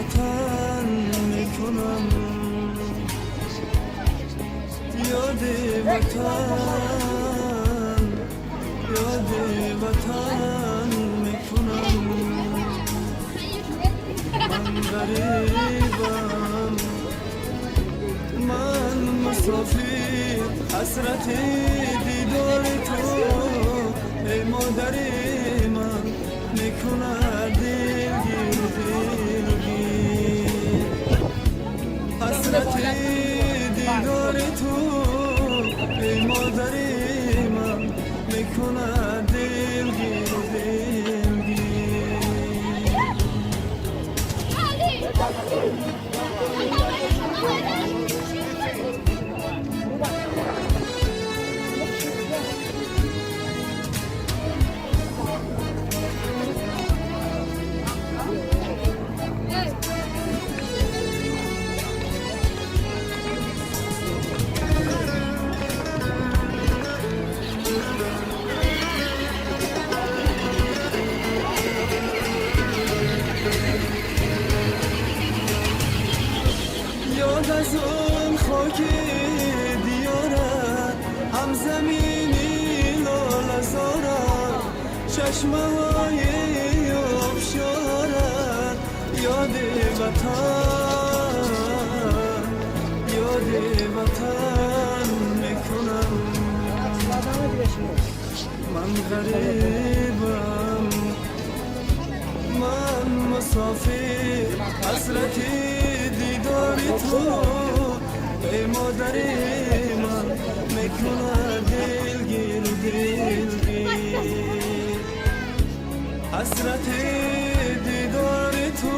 وطن میکنم، یاد وطن، یاد وطن میکنم. من غریبم، من مسافر، حسرت دیدار تو ای مادر من میکند دلگیر دلگیر. حسرت دیدار تو ای مادر من میکند دلگیر یاد از اون خاک دیارت، هم زمینی لالزارت، چشمه های آبشارت، یاد وطن، یاد وطن میکنم. من غریبم، من مسافر، حسرت دیدار تو ای مادر من میکند دلگیر دلگیر. حسرت دیدار تو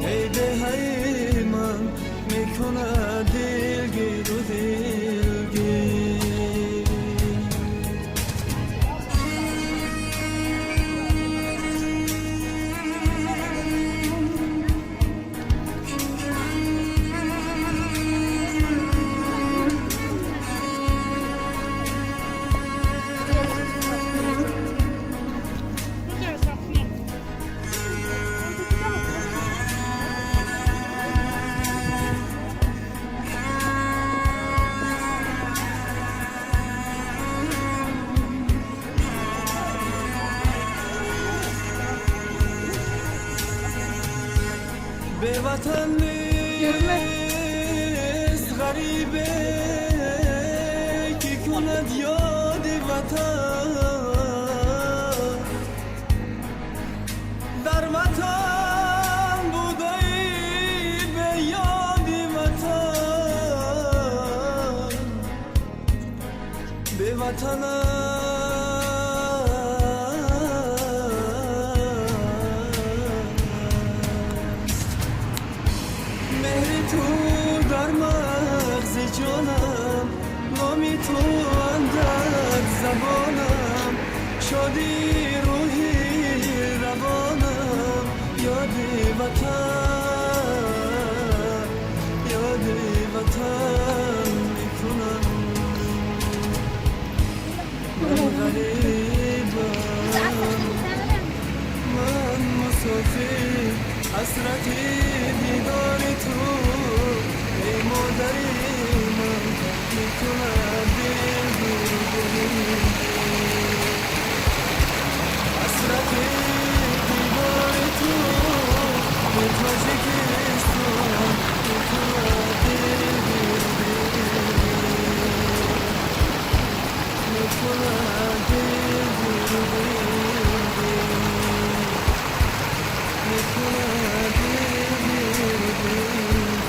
ای دهه من میکند دلگیر دلگیر. به وطن نیست غریبه کی کند یاد وطن. در وطن بودی به یاد وطن، به وطن تو در مغز جانم، نامی تو اندر زبانم، شادی روحی روانم، یاد وطن، یاد وطن میکنم. من غریبم، من مسافر، حسرت دیدار تو ای مادر من میکند دلگیر دلگیر. حسرت دیدار تو ای تاجیکستان میکند دلگیر دلگیر، میکند دلگیر دلگیر، میکند دلگیر دلگیر.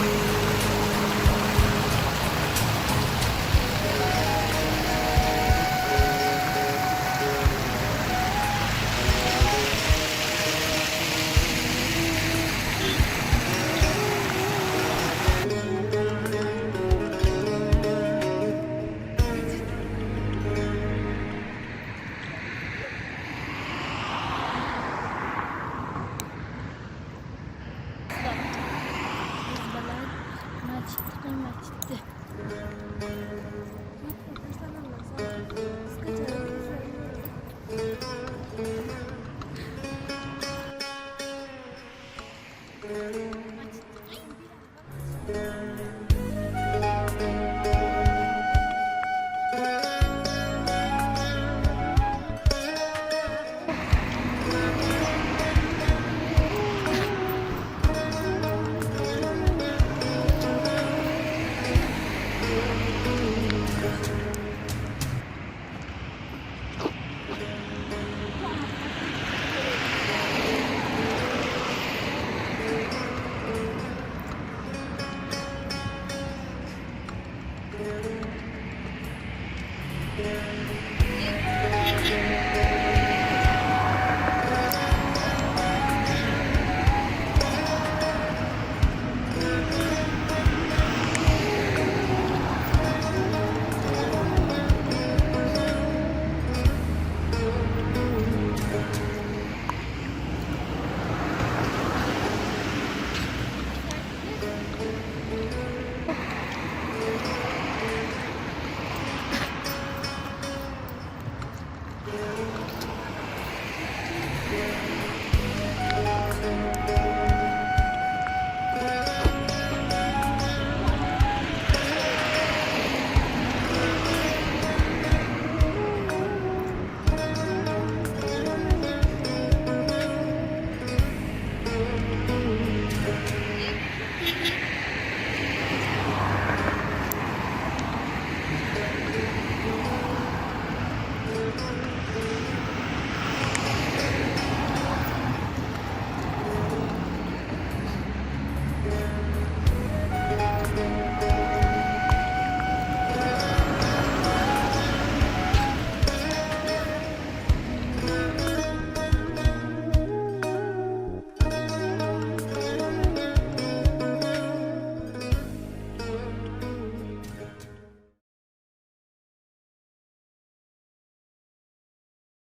Thank